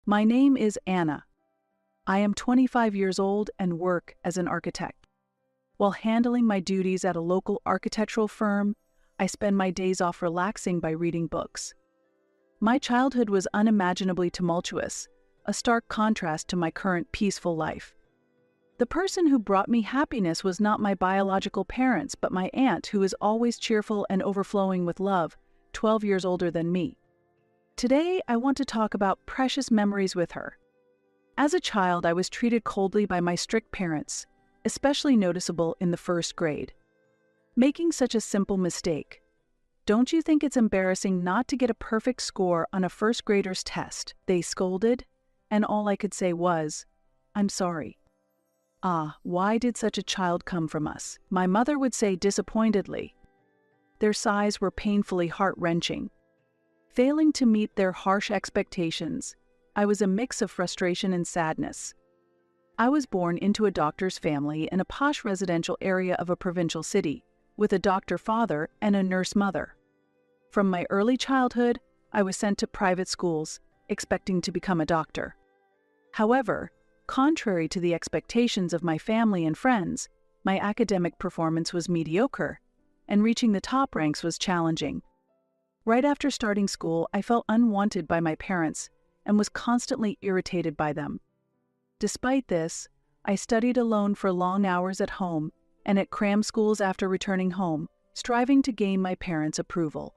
My name is Anna. I am 25 years old and work as an architect. While handling my duties at a local architectural firm, I spend my days off relaxing by reading books. My childhood was unimaginably tumultuous, a stark contrast to my current peaceful life. The person who brought me happiness was not my biological parents, but my aunt, who is always cheerful and overflowing with love, 12 years older than me. Today, I want to talk about precious memories with her. As a child, I was treated coldly by my strict parents, especially noticeable in the first grade. Making such a simple mistake. Don't you think it's embarrassing not to get a perfect score on a first grader's test? They scolded, and all I could say was, "I'm sorry." Why did such a child come from us? My mother would say disappointedly. Their sighs were painfully heart-wrenching. Failing to meet their harsh expectations, I was a mix of frustration and sadness. I was born into a doctor's family in a posh residential area of a provincial city, with a doctor father and a nurse mother. From my early childhood, I was sent to private schools, expecting to become a doctor. However, contrary to the expectations of my family and friends, my academic performance was mediocre, and reaching the top ranks was challenging. Right after starting school, I felt unwanted by my parents and was constantly irritated by them. Despite this, I studied alone for long hours at home and at cram schools after returning home, striving to gain my parents' approval.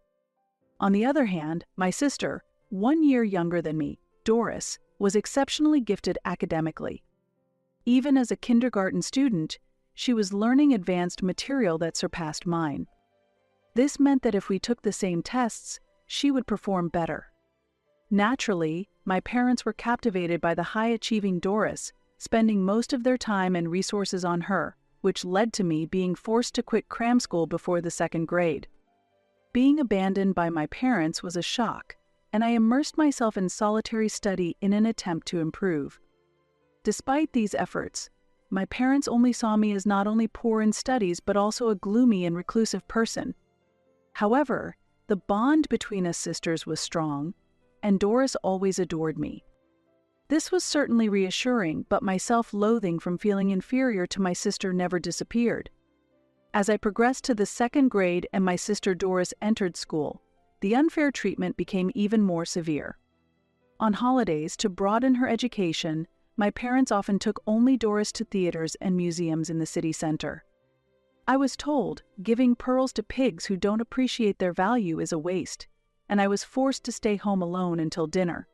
On the other hand, my sister, 1 year younger than me, Doris, was exceptionally gifted academically. Even as a kindergarten student, she was learning advanced material that surpassed mine. This meant that if we took the same tests, she would perform better. Naturally, my parents were captivated by the high-achieving Doris, spending most of their time and resources on her, which led to me being forced to quit cram school before the second grade. Being abandoned by my parents was a shock, and I immersed myself in solitary study in an attempt to improve. Despite these efforts, my parents only saw me as not only poor in studies but also a gloomy and reclusive person. However, the bond between us sisters was strong, and Doris always adored me. This was certainly reassuring, but my self-loathing from feeling inferior to my sister never disappeared. As I progressed to the second grade and my sister Doris entered school, the unfair treatment became even more severe. On holidays, to broaden her education, my parents often took only Doris to theaters and museums in the city center. I was told, giving pearls to pigs who don't appreciate their value is a waste, and I was forced to stay home alone until dinner.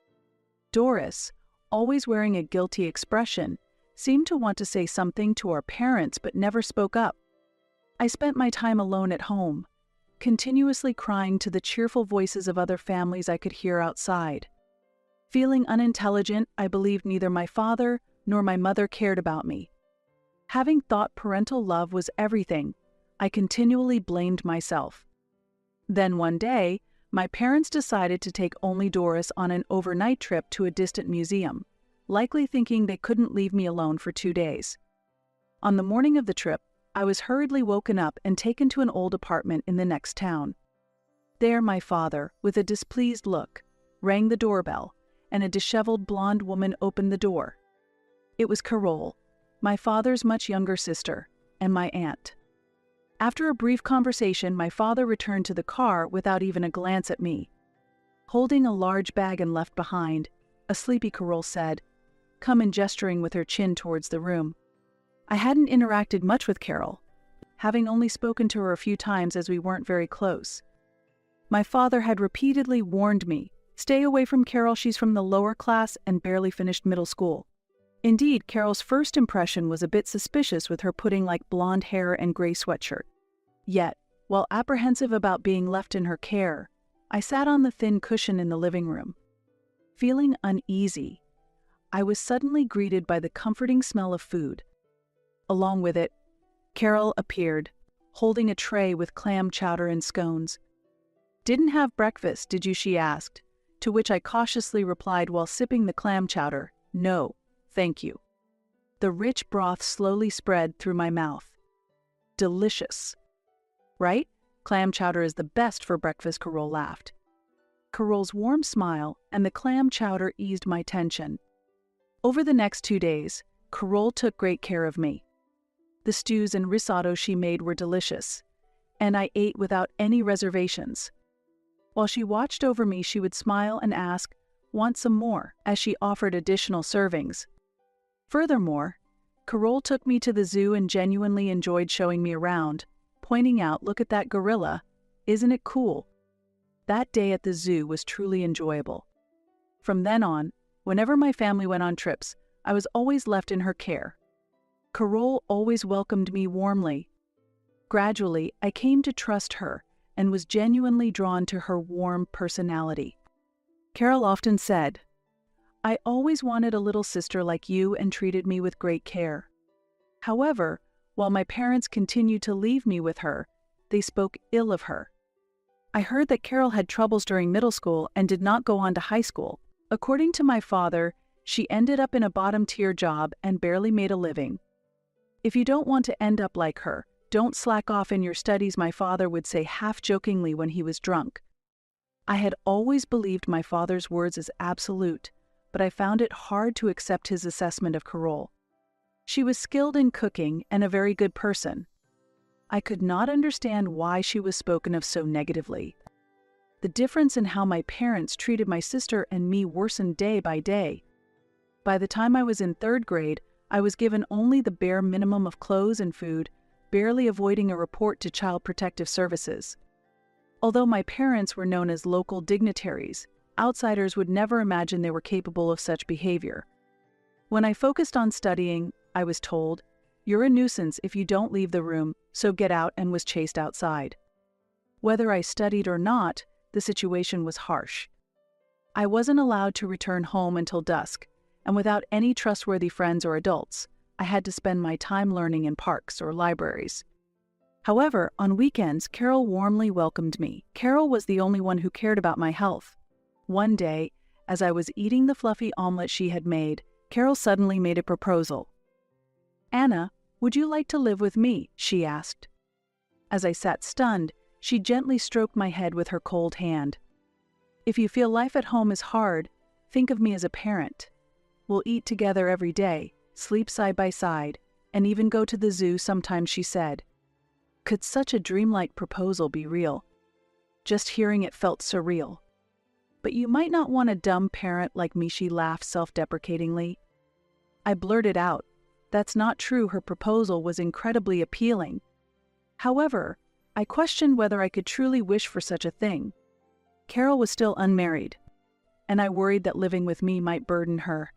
Doris, always wearing a guilty expression, seemed to want to say something to our parents but never spoke up. I spent my time alone at home, continuously crying to the cheerful voices of other families I could hear outside. Feeling unintelligent, I believed neither my father nor my mother cared about me. Having thought parental love was everything, I continually blamed myself. Then one day, my parents decided to take only Doris on an overnight trip to a distant museum, likely thinking they couldn't leave me alone for 2 days. On the morning of the trip, I was hurriedly woken up and taken to an old apartment in the next town. There my father, with a displeased look, rang the doorbell, and a disheveled blonde woman opened the door. It was Carole, my father's much younger sister, and my aunt. After a brief conversation, my father returned to the car without even a glance at me. Holding a large bag and left behind, a sleepy Carole said, "Come," and gesturing with her chin towards the room. I hadn't interacted much with Carole, having only spoken to her a few times as we weren't very close. My father had repeatedly warned me, "Stay away from Carole, she's from the lower class and barely finished middle school." Indeed, Carole's first impression was a bit suspicious with her pudding-like blonde hair and gray sweatshirt. Yet, while apprehensive about being left in her care, I sat on the thin cushion in the living room. Feeling uneasy, I was suddenly greeted by the comforting smell of food. Along with it, Carole appeared, holding a tray with clam chowder and scones. "Didn't have breakfast, did you?" she asked, to which I cautiously replied while sipping the clam chowder, "No, thank you." The rich broth slowly spread through my mouth. Delicious. Right? Clam chowder is the best for breakfast, Carole laughed. Carol's warm smile and the clam chowder eased my tension. Over the next 2 days, Carol took great care of me. The stews and risotto she made were delicious, and I ate without any reservations. While she watched over me, she would smile and ask, "Want some more?" as she offered additional servings. Furthermore, Carol took me to the zoo and genuinely enjoyed showing me around, pointing out, "Look at that gorilla. Isn't it cool?" That day at the zoo was truly enjoyable. From then on, whenever my family went on trips, I was always left in her care. Carol always welcomed me warmly. Gradually, I came to trust her and was genuinely drawn to her warm personality. Carol often said, "I always wanted a little sister like you," and treated me with great care. However, while my parents continued to leave me with her, they spoke ill of her. I heard that Carol had troubles during middle school and did not go on to high school. According to my father, she ended up in a bottom-tier job and barely made a living. "If you don't want to end up like her, don't slack off in your studies," my father would say half-jokingly when he was drunk. I had always believed my father's words as absolute, but I found it hard to accept his assessment of Carol. She was skilled in cooking and a very good person. I could not understand why she was spoken of so negatively. The difference in how my parents treated my sister and me worsened day by day. By the time I was in 3rd grade, I was given only the bare minimum of clothes and food, barely avoiding a report to Child Protective Services. Although my parents were known as local dignitaries, outsiders would never imagine they were capable of such behavior. When I focused on studying, I was told, "You're a nuisance if you don't leave the room, so get out," and was chased outside. Whether I studied or not, the situation was harsh. I wasn't allowed to return home until dusk, and without any trustworthy friends or adults, I had to spend my time learning in parks or libraries. However, on weekends, Carol warmly welcomed me. Carol was the only one who cared about my health. One day, as I was eating the fluffy omelet she had made, Carol suddenly made a proposal. "Anna, would you like to live with me?" she asked. As I sat stunned, she gently stroked my head with her cold hand. "If you feel life at home is hard, think of me as a parent. We'll eat together every day, sleep side by side, and even go to the zoo sometimes," she said. Could such a dreamlike proposal be real? Just hearing it felt surreal. "But you might not want a dumb parent like me," she laughed self-deprecatingly. I blurted out, "That's not true." Her proposal was incredibly appealing. However, I questioned whether I could truly wish for such a thing. Carol was still unmarried, and I worried that living with me might burden her.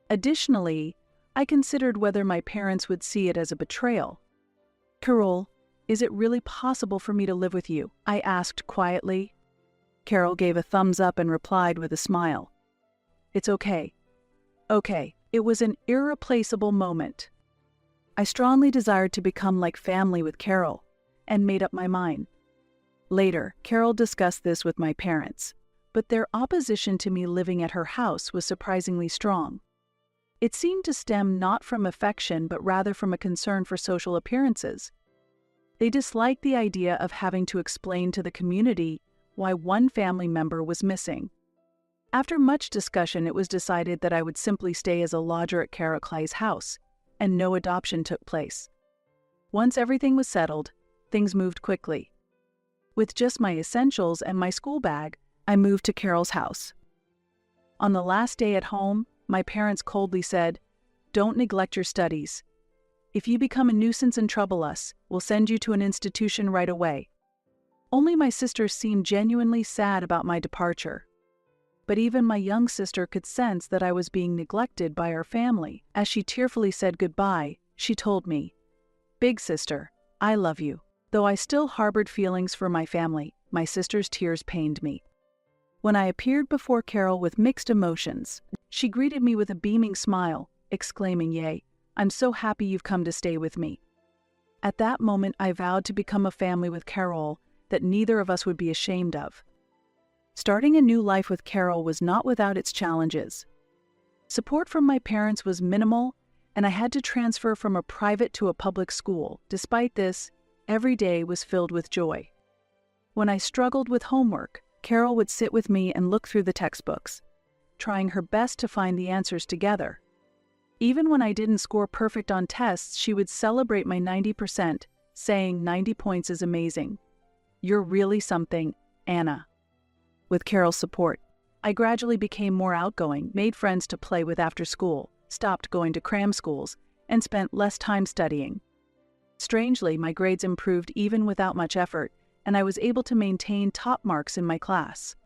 Additionally, I considered whether my parents would see it as a betrayal. "Carol, is it really possible for me to live with you?" I asked quietly. Carol gave a thumbs up and replied with a smile. "It's okay. Okay." It was an irreplaceable moment. I strongly desired to become like family with Carol, and made up my mind. Later, Carol discussed this with my parents, but their opposition to me living at her house was surprisingly strong. It seemed to stem not from affection but rather from a concern for social appearances. They disliked the idea of having to explain to the community why one family member was missing. After much discussion, it was decided that I would simply stay as a lodger at Carol Clay's house, and no adoption took place. Once everything was settled, things moved quickly. With just my essentials and my school bag, I moved to Carol's house. On the last day at home, my parents coldly said, "Don't neglect your studies. If you become a nuisance and trouble us, we'll send you to an institution right away." Only my sister seemed genuinely sad about my departure. But even my young sister could sense that I was being neglected by our family. As she tearfully said goodbye, she told me, "Big sister, I love you." Though I still harbored feelings for my family, my sister's tears pained me. When I appeared before Carol with mixed emotions, she greeted me with a beaming smile, exclaiming, "Yay, I'm so happy you've come to stay with me." At that moment, I vowed to become a family with Carol that neither of us would be ashamed of. Starting a new life with Carol was not without its challenges. Support from my parents was minimal, and I had to transfer from a private to a public school. Despite this, every day was filled with joy. When I struggled with homework, Carol would sit with me and look through the textbooks, trying her best to find the answers together. Even when I didn't score perfect on tests, she would celebrate my 90%, saying 90 points is amazing. You're really something, Anna. With Carol's support, I gradually became more outgoing, made friends to play with after school, stopped going to cram schools, and spent less time studying. Strangely, my grades improved even without much effort, and I was able to maintain top marks in my class.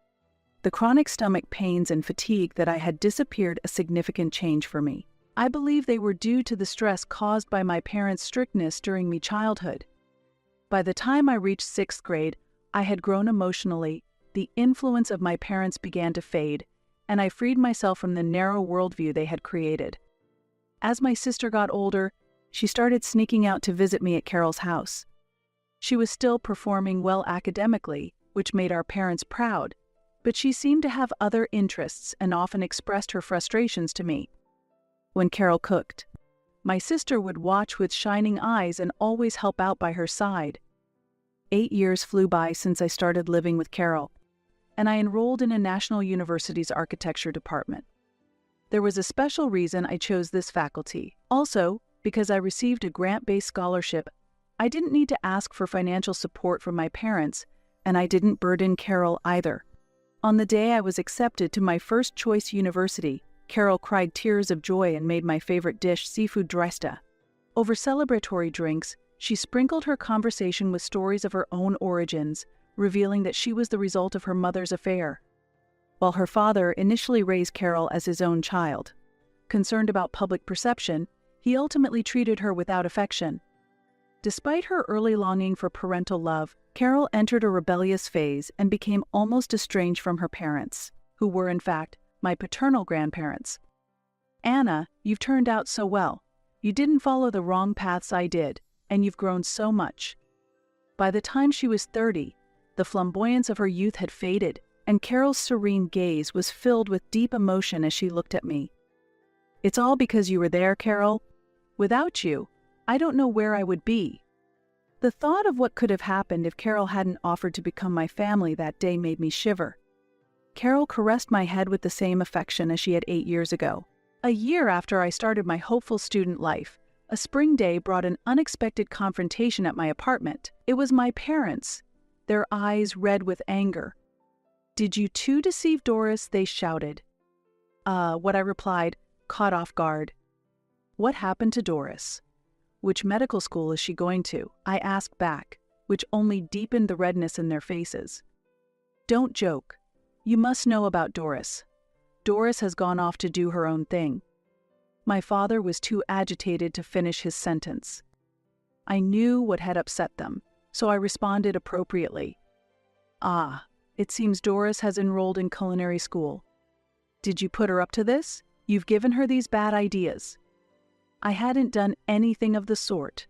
The chronic stomach pains and fatigue that I had disappeared a significant change for me. I believe they were due to the stress caused by my parents' strictness during my childhood. By the time I reached 6th grade, I had grown emotionally, the influence of my parents began to fade, and I freed myself from the narrow worldview they had created. As my sister got older, she started sneaking out to visit me at Carol's house. She was still performing well academically, which made our parents proud, but she seemed to have other interests and often expressed her frustrations to me. When Carol cooked, my sister would watch with shining eyes and always help out by her side. 8 years flew by since I started living with Carol, and I enrolled in a national university's architecture department. There was a special reason I chose this faculty. Also, because I received a grant-based scholarship, I didn't need to ask for financial support from my parents, and I didn't burden Carol either. On the day I was accepted to my first choice university, Carol cried tears of joy and made my favorite dish, seafood dresta. Over celebratory drinks, she sprinkled her conversation with stories of her own origins, revealing that she was the result of her mother's affair. While her father initially raised Carol as his own child, concerned about public perception, he ultimately treated her without affection. Despite her early longing for parental love, Carol entered a rebellious phase and became almost estranged from her parents, who were, in fact, my paternal grandparents. Anna, you've turned out so well. You didn't follow the wrong paths I did, and you've grown so much. By the time she was 30, the flamboyance of her youth had faded, and Carol's serene gaze was filled with deep emotion as she looked at me. It's all because you were there, Carol. Without you, I don't know where I would be. The thought of what could have happened if Carol hadn't offered to become my family that day made me shiver. Carol caressed my head with the same affection as she had 8 years ago. A year after I started my hopeful student life, a spring day brought an unexpected confrontation at my apartment. It was my parents, their eyes red with anger. "Did you too deceive Doris?" they shouted. What I replied, caught off guard. "What happened to Doris? Which medical school is she going to?" I asked back, which only deepened the redness in their faces. "Don't joke. You must know about Doris. Doris has gone off to do her own thing." My father was too agitated to finish his sentence. I knew what had upset them, so I responded appropriately. It seems Doris has enrolled in culinary school. Did you put her up to this? You've given her these bad ideas." I hadn't done anything of the sort.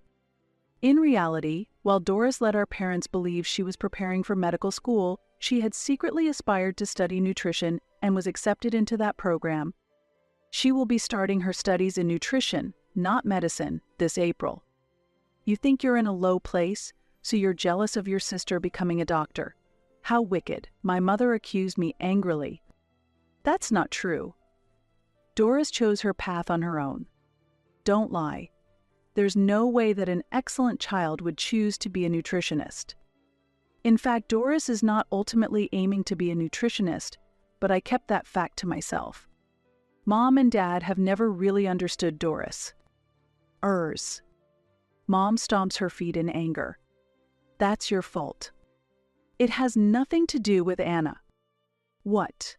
In reality, while Doris let our parents believe she was preparing for medical school, she had secretly aspired to study nutrition and was accepted into that program. She will be starting her studies in nutrition, not medicine, this April. You think you're in a low place, so you're jealous of your sister becoming a doctor. How wicked, my mother accused me angrily. That's not true. Doris chose her path on her own. Don't lie. There's no way that an excellent child would choose to be a nutritionist. In fact, Doris is not ultimately aiming to be a nutritionist, but I kept that fact to myself. Mom and Dad have never really understood Doris. Mom stomps her feet in anger. That's your fault. It has nothing to do with Anna. What?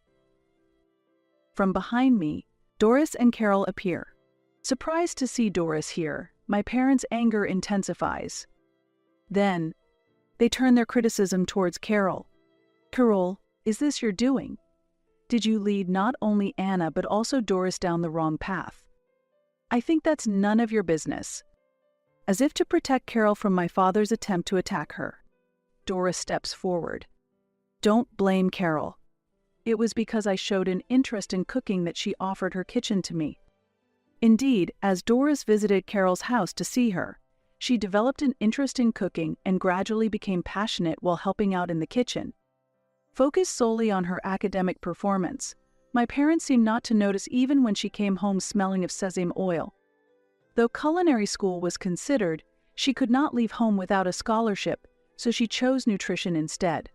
From behind me, Doris and Carol appear. Surprised to see Doris here, my parents' anger intensifies. Then, they turn their criticism towards Carol. "Carol, is this your doing? Did you lead not only Anna but also Doris down the wrong path? I think that's none of your business." As if to protect Carol from my father's attempt to attack her, Doris steps forward. "Don't blame Carol. It was because I showed an interest in cooking that she offered her kitchen to me." Indeed, as Doris visited Carol's house to see her, she developed an interest in cooking and gradually became passionate while helping out in the kitchen. Focused solely on her academic performance, my parents seemed not to notice even when she came home smelling of sesame oil. Though culinary school was considered, she could not leave home without a scholarship, so she chose nutrition instead.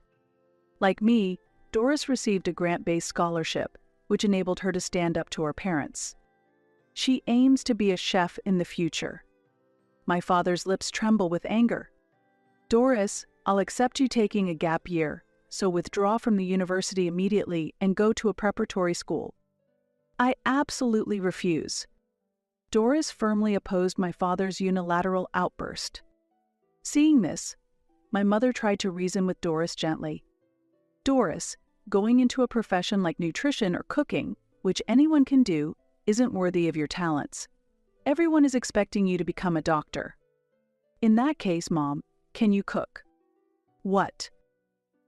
Like me, Doris received a grant-based scholarship, which enabled her to stand up to her parents. She aims to be a chef in the future. My father's lips tremble with anger. Doris, I'll accept you taking a gap year, so withdraw from the university immediately and go to a preparatory school. I absolutely refuse. Doris firmly opposed my father's unilateral outburst. Seeing this, my mother tried to reason with Doris gently. Doris, going into a profession like nutrition or cooking, which anyone can do, isn't worthy of your talents. Everyone is expecting you to become a doctor. In that case, Mom, can you cook? What?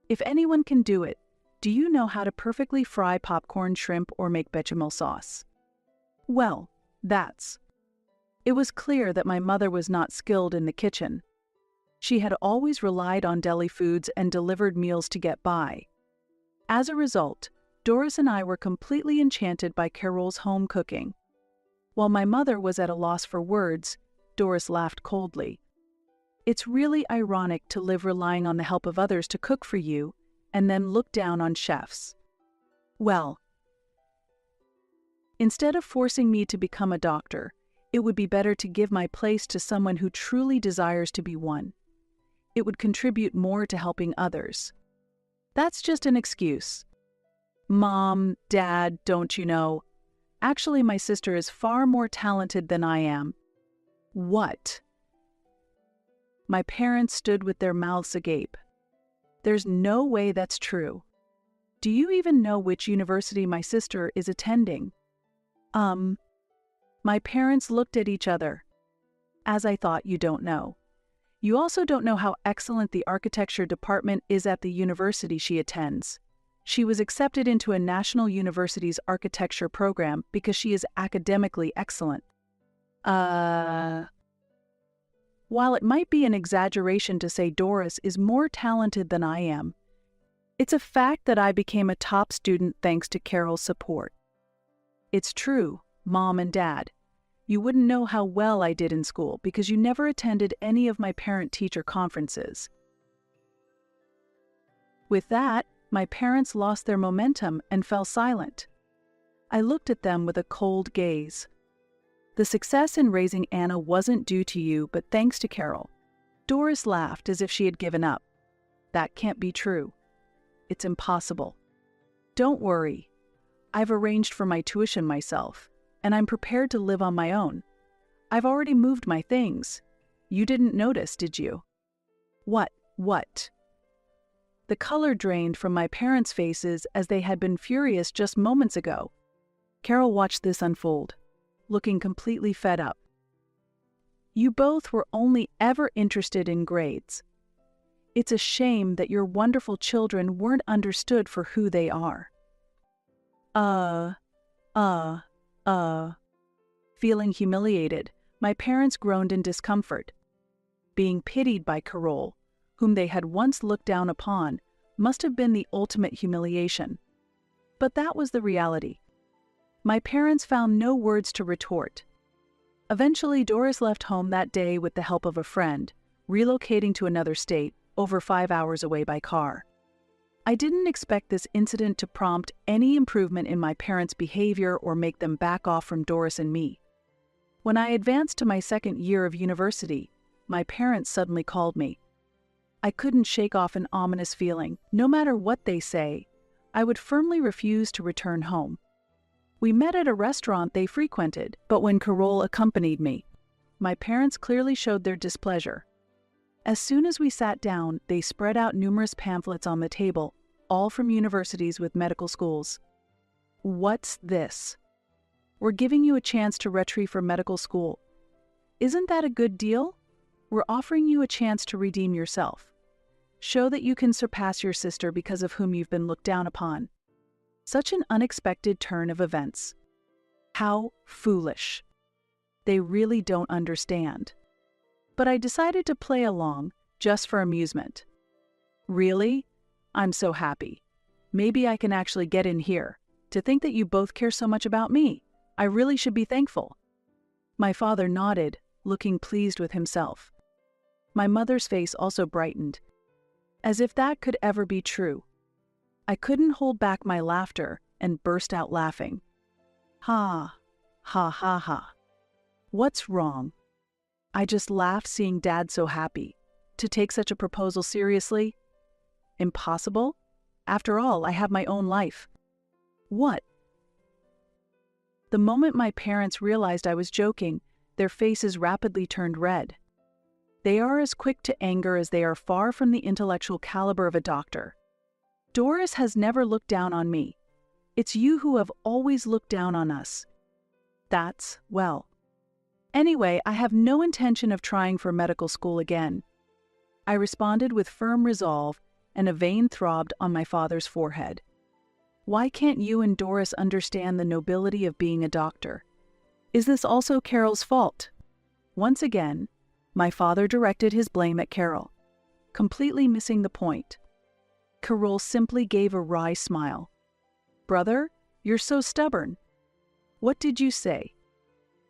If anyone can do it, do you know how to perfectly fry popcorn, shrimp, or make bechamel sauce? Well, It was clear that my mother was not skilled in the kitchen. She had always relied on deli foods and delivered meals to get by. As a result, Doris and I were completely enchanted by Carol's home cooking. While my mother was at a loss for words, Doris laughed coldly. It's really ironic to live relying on the help of others to cook for you, and then look down on chefs. Well, instead of forcing me to become a doctor, it would be better to give my place to someone who truly desires to be one. It would contribute more to helping others. That's just an excuse. Mom, Dad, don't you know? Actually, my sister is far more talented than I am. What? My parents stood with their mouths agape. There's no way that's true. Do you even know which university my sister is attending? My parents looked at each other. As I thought, you don't know. You also don't know how excellent the architecture department is at the university she attends. She was accepted into a national university's architecture program because she is academically excellent. While it might be an exaggeration to say Doris is more talented than I am, it's a fact that I became a top student thanks to Carol's support. It's true, Mom and Dad. You wouldn't know how well I did in school because you never attended any of my parent-teacher conferences. With that, my parents lost their momentum and fell silent. I looked at them with a cold gaze. The success in raising Anna wasn't due to you, but thanks to Carol. Doris laughed as if she had given up. That can't be true. It's impossible. Don't worry. I've arranged for my tuition myself, and I'm prepared to live on my own. I've already moved my things. You didn't notice, did you? What? The color drained from my parents' faces as they had been furious just moments ago. Carol watched this unfold, looking completely fed up. You both were only ever interested in grades. It's a shame that your wonderful children weren't understood for who they are. Feeling humiliated, my parents groaned in discomfort. Being pitied by Carol, whom they had once looked down upon, must have been the ultimate humiliation. But that was the reality. My parents found no words to retort. Eventually, Doris left home that day with the help of a friend, relocating to another state, over 5 hours away by car. I didn't expect this incident to prompt any improvement in my parents' behavior or make them back off from Doris and me. When I advanced to my second year of university, my parents suddenly called me. I couldn't shake off an ominous feeling. No matter what they say, I would firmly refuse to return home. We met at a restaurant they frequented, but when Carol accompanied me, my parents clearly showed their displeasure. As soon as we sat down, they spread out numerous pamphlets on the table, all from universities with medical schools. What's this? We're giving you a chance to retrieve for medical school. Isn't that a good deal? We're offering you a chance to redeem yourself. Show that you can surpass your sister because of whom you've been looked down upon. Such an unexpected turn of events. How foolish. They really don't understand. But I decided to play along, just for amusement. Really? I'm so happy. Maybe I can actually get in here. To think that you both care so much about me. I really should be thankful." My father nodded, looking pleased with himself. My mother's face also brightened. As if that could ever be true. I couldn't hold back my laughter and burst out laughing. Ha, ha, ha, ha. What's wrong? I just laughed seeing Dad so happy. To take such a proposal seriously? Impossible? After all, I have my own life. What? The moment my parents realized I was joking, their faces rapidly turned red. They are as quick to anger as they are far from the intellectual caliber of a doctor. Doris has never looked down on me. It's you who have always looked down on us. That's, well. Anyway, I have no intention of trying for medical school again. I responded with firm resolve, and a vein throbbed on my father's forehead. Why can't you and Doris understand the nobility of being a doctor? Is this also Carol's fault? Once again, my father directed his blame at Carol, completely missing the point. Carol simply gave a wry smile. "Brother, you're so stubborn. What did you say?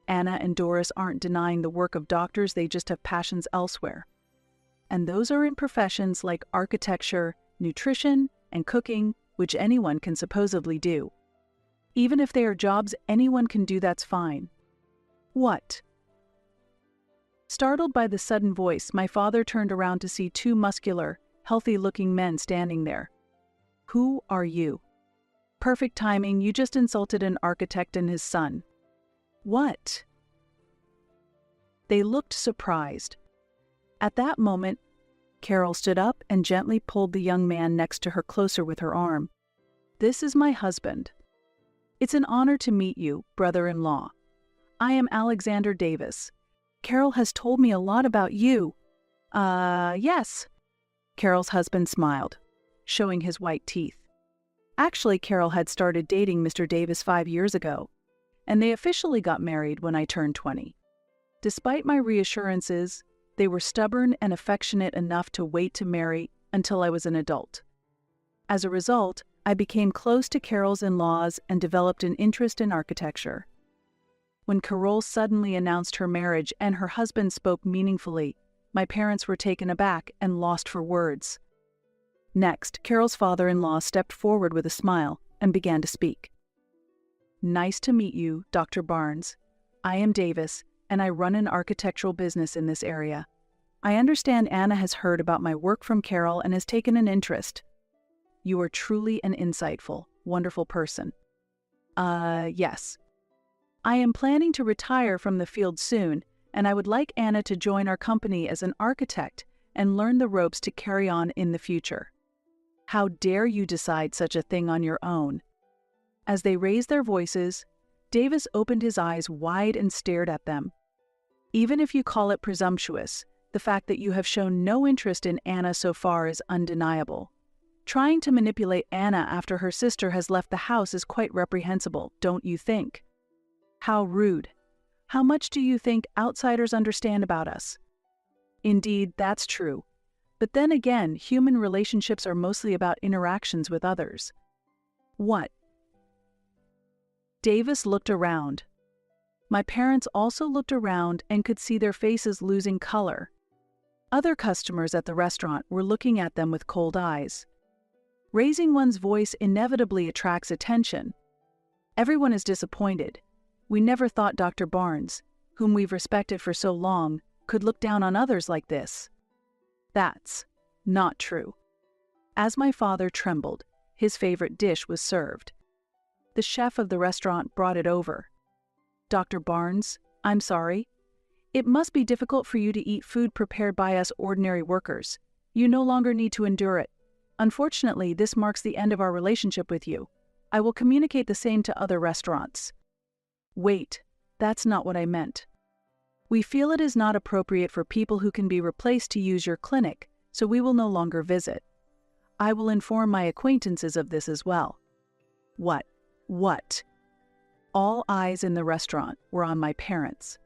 Anna and Doris aren't denying the work of doctors, they just have passions elsewhere. And those are in professions like architecture, nutrition, and cooking, which anyone can supposedly do. Even if they are jobs anyone can do, that's fine. What?" Startled by the sudden voice, my father turned around to see two muscular, healthy-looking men standing there. "Who are you?" "Perfect timing, you just insulted an architect and his son." "What?" They looked surprised. At that moment, Carol stood up and gently pulled the young man next to her closer with her arm. "This is my husband. It's an honor to meet you, brother-in-law. I am Alexander Davis. Carol has told me a lot about you." Yes." Carol's husband smiled, showing his white teeth. Actually, Carol had started dating Mr. Davis 5 years ago, and they officially got married when I turned 20. Despite my reassurances, they were stubborn and affectionate enough to wait to marry until I was an adult. As a result, I became close to Carol's in-laws and developed an interest in architecture. When Carol suddenly announced her marriage and her husband spoke meaningfully, my parents were taken aback and lost for words. Next, Carol's father-in-law stepped forward with a smile and began to speak. "Nice to meet you, Dr. Barnes. I am Davis, and I run an architectural business in this area. I understand Anna has heard about my work from Carol and has taken an interest. You are truly an insightful, wonderful person." Yes. "I am planning to retire from the field soon, and I would like Anna to join our company as an architect and learn the ropes to carry on in the future." "How dare you decide such a thing on your own?" As they raised their voices, Davis opened his eyes wide and stared at them. "Even if you call it presumptuous, the fact that you have shown no interest in Anna so far is undeniable. Trying to manipulate Anna after her sister has left the house is quite reprehensible, don't you think? How rude. How much do you think outsiders understand about us?" "Indeed, that's true. But then again, human relationships are mostly about interactions with others." "What?" Davis looked around. My parents also looked around and could see their faces losing color. Other customers at the restaurant were looking at them with cold eyes. Raising one's voice inevitably attracts attention. Everyone is disappointed. We never thought Dr. Barnes, whom we've respected for so long, could look down on others like this. That's not true. As my father trembled, his favorite dish was served. The chef of the restaurant brought it over. "Dr. Barnes, I'm sorry. It must be difficult for you to eat food prepared by us ordinary workers. You no longer need to endure it. Unfortunately, this marks the end of our relationship with you. I will communicate the same to other restaurants." "Wait, that's not what I meant. We feel it is not appropriate for people who can be replaced to use your clinic, so we will no longer visit. I will inform my acquaintances of this as well." What? All eyes in the restaurant were on my parents.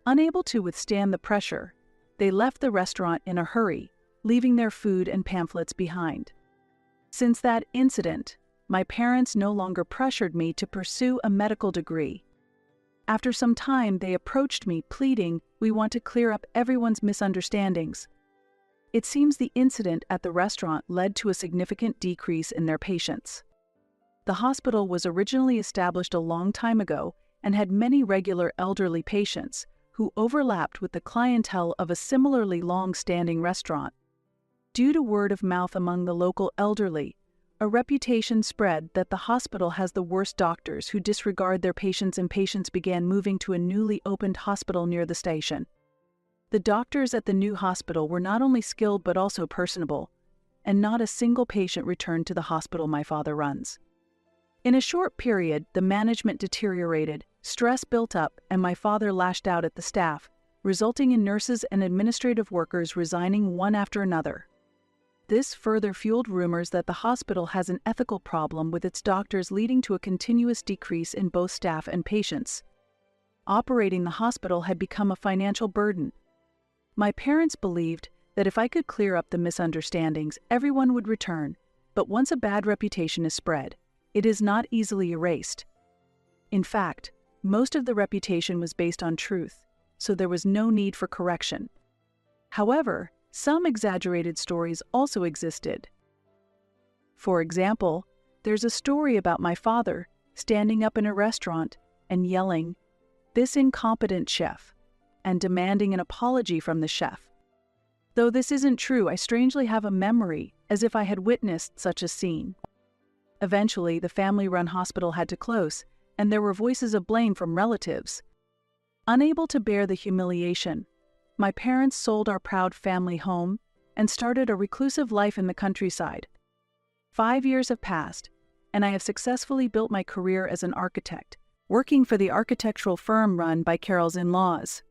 Unable to withstand the pressure, they left the restaurant in a hurry, leaving their food and pamphlets behind. Since that incident, my parents no longer pressured me to pursue a medical degree. After some time, they approached me pleading, "We want to clear up everyone's misunderstandings." It seems the incident at the restaurant led to a significant decrease in their patients. The hospital was originally established a long time ago and had many regular elderly patients who overlapped with the clientele of a similarly long-standing restaurant. Due to word of mouth among the local elderly, a reputation spread that the hospital has the worst doctors who disregard their patients, and patients began moving to a newly opened hospital near the station. The doctors at the new hospital were not only skilled but also personable, and not a single patient returned to the hospital my father runs. In a short period, the management deteriorated, stress built up, and my father lashed out at the staff, resulting in nurses and administrative workers resigning one after another. This further fueled rumors that the hospital has an ethical problem with its doctors, leading to a continuous decrease in both staff and patients. Operating the hospital had become a financial burden. My parents believed that if I could clear up the misunderstandings, everyone would return, but once a bad reputation is spread, it is not easily erased. In fact, most of the reputation was based on truth, so there was no need for correction. However, some exaggerated stories also existed. For example, there's a story about my father standing up in a restaurant and yelling, "This incompetent chef," and demanding an apology from the chef. Though this isn't true, I strangely have a memory as if I had witnessed such a scene. Eventually, the family-run hospital had to close, and there were voices of blame from relatives. Unable to bear the humiliation, my parents sold our proud family home and started a reclusive life in the countryside. 5 years have passed, and I have successfully built my career as an architect, working for the architectural firm run by Carol's in-laws.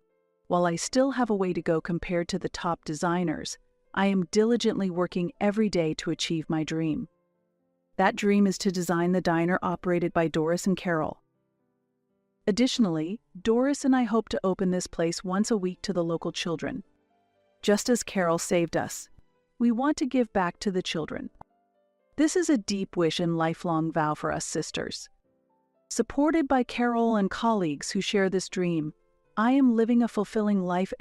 While I still have a way to go compared to the top designers, I am diligently working every day to achieve my dream. That dream is to design the diner operated by Doris and Carol. Additionally, Doris and I hope to open this place once a week to the local children. Just as Carol saved us, we want to give back to the children. This is a deep wish and lifelong vow for us sisters. Supported by Carol and colleagues who share this dream, I am living a fulfilling life